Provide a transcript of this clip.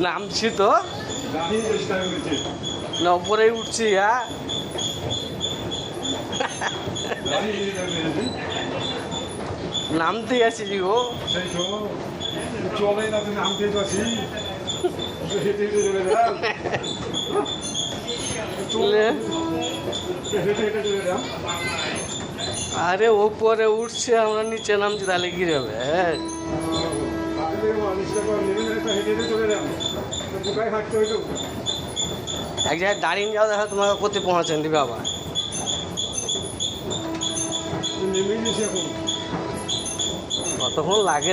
নামছি তো না উপরেই উঠছি। হ্যাঁ নামতেই আছি গো। চলে না তুমি নামতে তো আছি হেঁটে হেঁটে চলে যাও হেঁটে হেঁটে চলে যাও। আরে ওপরে উঠছে আমরা নিচে নামছি তাহলে কি হবে? হ্যাঁ এক জায়গায় দাঁড়িয়ে যাও, দেখা তোমাকে কোথায় পৌঁছাচ্ছেন দিবে আবার কতক্ষণ লাগে।